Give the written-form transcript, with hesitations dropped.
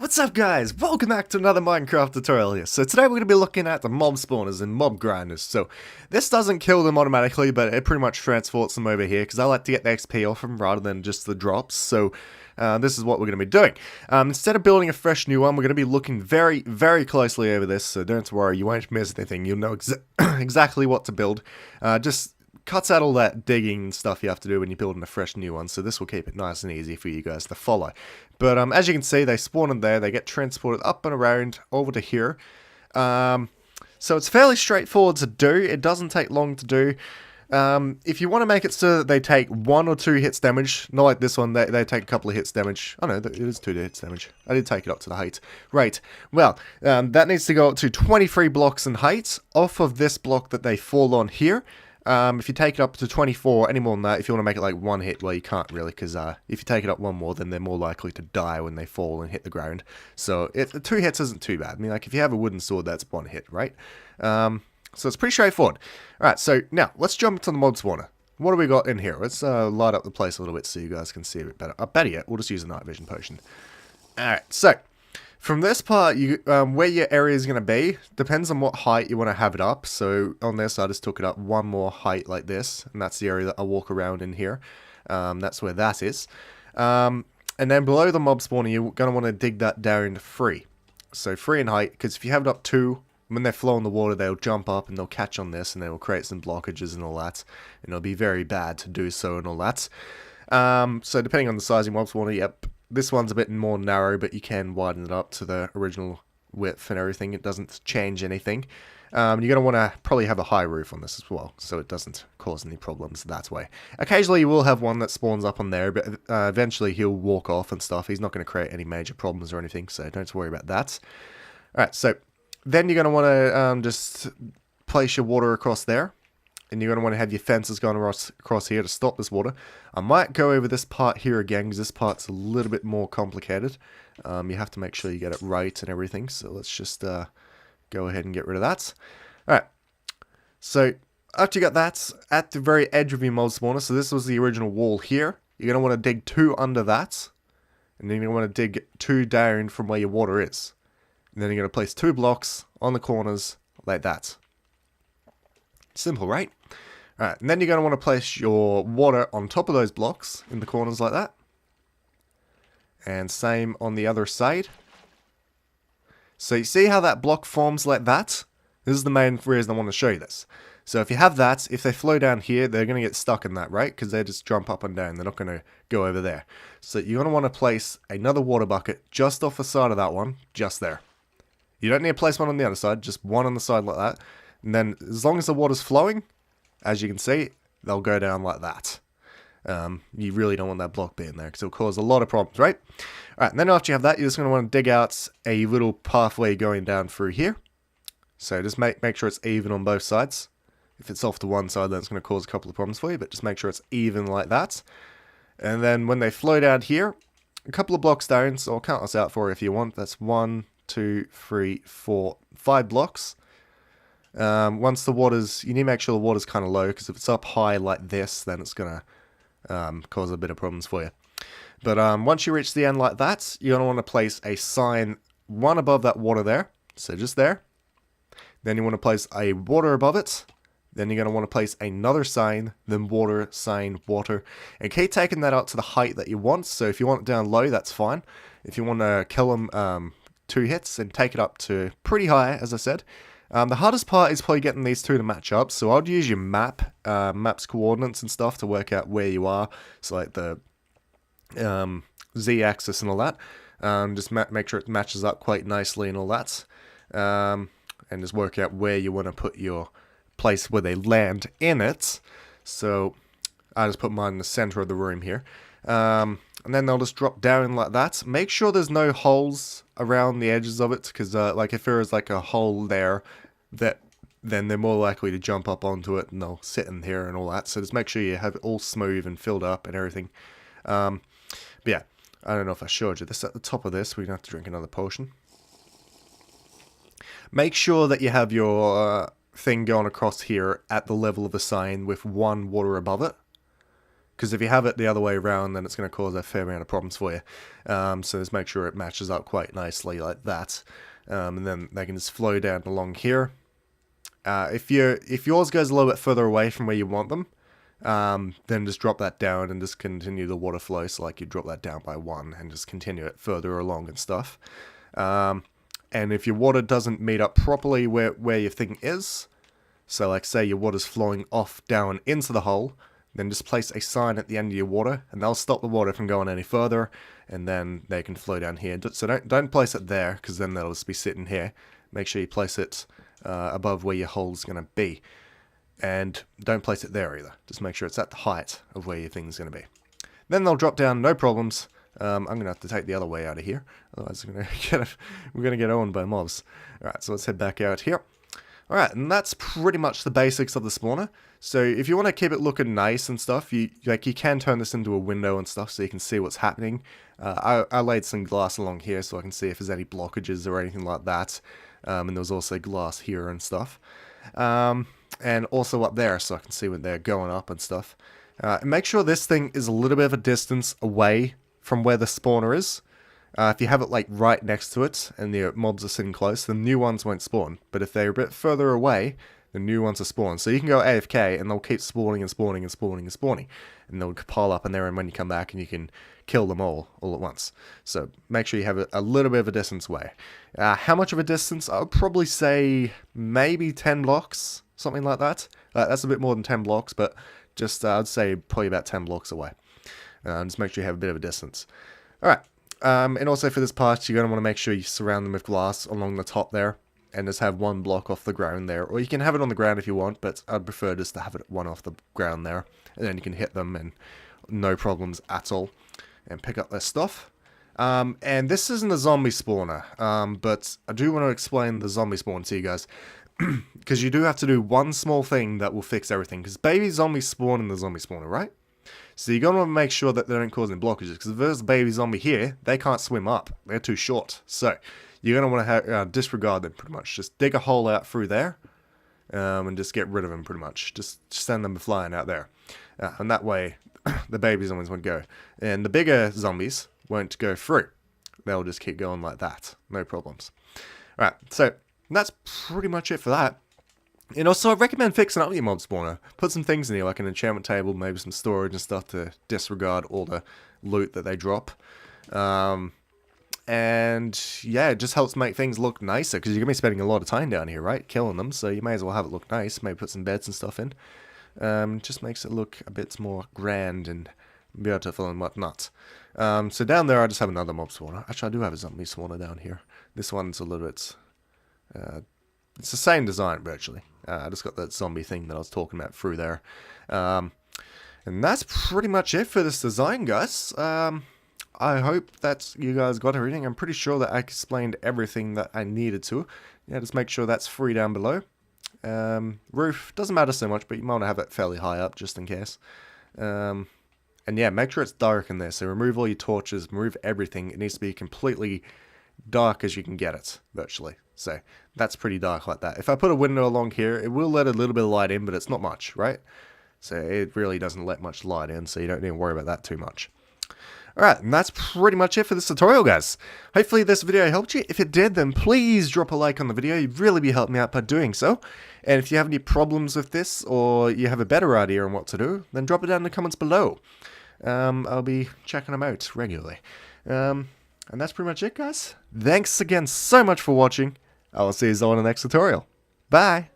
What's up guys, welcome back to another Minecraft tutorial here. So today we're going to be looking at the mob spawners and mob grinders. So this doesn't kill them automatically, but it pretty much transports them over here because I like to get the XP off them rather than just the drops. So this is what we're going to be doing. Instead of building a fresh new one, we're going to be looking very closely over this, so don't worry, you won't miss anything. You'll know exactly what to build. Just cuts out all that digging and stuff you have to do when you're building a fresh new one, so this will keep it nice and easy for you guys to follow. But as you can see, they spawn in there, they get transported up and around over to here. So it's fairly straightforward to do, it doesn't take long to do. If you want to make it so that they take 1 or 2 hits damage, not like this one, they take a couple of hits damage. Oh no, it is 2 hits damage. I did take it up to the height. Right, well, that needs to go up to 23 blocks in height off of this block that they fall on here. If you take it up to 24, any more than that, if you want to make it like 1 hit, well you can't really, because if you take it up 1 more, then they're more likely to die when they fall and hit the ground. So 2 hits isn't too bad. I mean, like if you have a wooden sword, that's 1 hit, right? So it's pretty straightforward. Alright, so now, let's jump into the mob spawner. What do we got in here? Let's light up the place a little bit so you guys can see a bit better. Better yet, we'll just use a night vision potion. Alright, so from this part, where your area is going to be, depends on what height you want to have it up. So on this, I just took it up 1 more height like this, and that's the area that I walk around in here. That's where that is. And then below the mob spawner, you're going to want to dig that down to 3. So 3 in height, because if you have it up 2, when they flow in the water, they'll jump up and they'll catch on this, and they will create some blockages and all that. And it'll be very bad to do so and all that. So depending on the size of your mob spawner, yep. This one's a bit more narrow, but you can widen it up to the original width and everything. It doesn't change anything. You're going to want to probably have a high roof on this as well, so it doesn't cause any problems that way. Occasionally you will have one that spawns up on there, but eventually he'll walk off and stuff. He's not going to create any major problems or anything, so don't worry about that. Alright, so then you're going to want to just place your water across there. And you're going to want to have your fences going across here to stop this water. I might go over this part here again, because this part's a little bit more complicated. You have to make sure you get it right and everything. So let's just go ahead and get rid of that. Alright, so after you got that, at the very edge of your mob spawner, so this was the original wall here, you're going to want to dig 2 under that. And then you're going to want to dig 2 down from where your water is. And then you're going to place 2 blocks on the corners like that. Simple, right? Alright, and then you're going to want to place your water on top of those blocks in the corners like that. And same on the other side. So you see how that block forms like that? This is the main reason I want to show you this. So if you have that, if they flow down here, they're going to get stuck in that, right? Because they just jump up and down. They're not going to go over there. So you're going to want to place another water bucket just off the side of that one, just there. You don't need to place one on the other side, just one on the side like that. And then, as long as the water's flowing, as you can see, they'll go down like that. You really don't want that block being there, because it'll cause a lot of problems, right? Alright, and then after you have that, you're just going to want to dig out a little pathway going down through here. So just make sure it's even on both sides. If it's off to one side, then it's going to cause a couple of problems for you, but just make sure it's even like that. And then when they flow down here, a couple of blocks down, so I'll count this out for you if you want. That's 1, 2, 3, 4, 5 blocks. Once the water's, you need to make sure the water's kind of low, because if it's up high like this, then it's going to cause a bit of problems for you. But once you reach the end like that, you're going to want to place a sign 1 above that water there, so just there. Then you want to place a water above it. Then you're going to want to place another sign, then water, sign, water. And keep taking that out to the height that you want, so if you want it down low, that's fine. If you want to kill them 2 hits, and take it up to pretty high, as I said. The hardest part is probably getting these 2 to match up, so I'd use your map's coordinates and stuff to work out where you are, so like the z-axis and all that. Just make sure it matches up quite nicely and all that, and just work out where you want to put your place where they land in it. So I just put mine in the center of the room here, and then they'll just drop down like that. Make sure there's no holes around the edges of it, because like if there is like a hole there, then they're more likely to jump up onto it and they'll sit in here and all that. So just make sure you have it all smooth and filled up and everything. But yeah, I don't know if I showed you this at the top of this. We're gonna have to drink another potion. Make sure that you have your thing going across here at the level of the sign with 1 water above it. Because if you have it the other way around, then it's going to cause a fair amount of problems for you. So just make sure it matches up quite nicely like that. And then they can just flow down along here. If yours goes a little bit further away from where you want them, then just drop that down and just continue the water flow. So like you drop that down by 1 and just continue it further along and stuff. And if your water doesn't meet up properly where your thing is, so like say your water's flowing off down into the hole, then just place a sign at the end of your water, and they'll stop the water from going any further, and then they can flow down here. So don't place it there, because then they'll just be sitting here. Make sure you place it above where your hole's going to be. And don't place it there either. Just make sure it's at the height of where your thing's going to be. Then they'll drop down, no problems. I'm going to have to take the other way out of here, otherwise we're going to get owned by mobs. Alright, so let's head back out here. Alright, and that's pretty much the basics of the spawner. So if you want to keep it looking nice and stuff, you can turn this into a window and stuff so you can see what's happening. I laid some glass along here so I can see if there's any blockages or anything like that. And there was also glass here and stuff. And also up there so I can see when they're going up and stuff. And make sure this thing is a little bit of a distance away from where the spawner is. If you have it like right next to it and the mobs are sitting close, the new ones won't spawn. But if they're a bit further away, the new ones are spawned. So you can go AFK and they'll keep spawning and spawning and spawning and spawning. And they'll pile up in there, and when you come back and you can kill them all at once. So make sure you have a little bit of a distance away. How much of a distance? I would probably say maybe 10 blocks, something like that. That's a bit more than 10 blocks, but just I'd say probably about 10 blocks away. Just make sure you have a bit of a distance. Alright. And also for this part, you're going to want to make sure you surround them with glass along the top there, and just have 1 block off the ground there. Or you can have it on the ground if you want, but I'd prefer just to have it 1 off the ground there, and then you can hit them and no problems at all, and pick up their stuff. And this isn't a zombie spawner, but I do want to explain the zombie spawn to you guys, because you do have to do one small thing that will fix everything, because baby zombies spawn in the zombie spawner, right? So you're going to want to make sure that they don't cause any blockages, because if there's a baby zombie here, they can't swim up. They're too short. So you're going to want to disregard them pretty much. Just dig a hole out through there, and just get rid of them pretty much. Just send them flying out there. And that way, the baby zombies won't go. And the bigger zombies won't go through. They'll just keep going like that. No problems. Alright, so that's pretty much it for that. And also, I recommend fixing up your mob spawner. Put some things in here, like an enchantment table, maybe some storage and stuff to disregard all the loot that they drop. And yeah, it just helps make things look nicer, because you're going to be spending a lot of time down here, right? Killing them, so you may as well have it look nice. Maybe put some beds and stuff in. Just makes it look a bit more grand and beautiful and whatnot. So down there, I just have another mob spawner. Actually, I do have a zombie spawner down here. This one's a little bit... it's the same design, virtually. I just got that zombie thing that I was talking about through there. And that's pretty much it for this design, guys. I hope that you guys got everything. I'm pretty sure that I explained everything that I needed to. Yeah, just make sure that's free down below. Roof doesn't matter so much, but you might want to have it fairly high up just in case. And yeah, make sure it's dark in there. So remove all your torches, remove everything. It needs to be completely dark as you can get it, virtually. So that's pretty dark like that. If I put a window along here, it will let a little bit of light in, but it's not much, right? So it really doesn't let much light in, so you don't need to worry about that too much. Alright, and that's pretty much it for this tutorial, guys. Hopefully this video helped you. If it did, then please drop a like on the video. You'd really be helping me out by doing so. And if you have any problems with this, or you have a better idea on what to do, then drop it down in the comments below. I'll be checking them out regularly. And that's pretty much it, guys. Thanks again so much for watching. I will see you all in the next tutorial. Bye!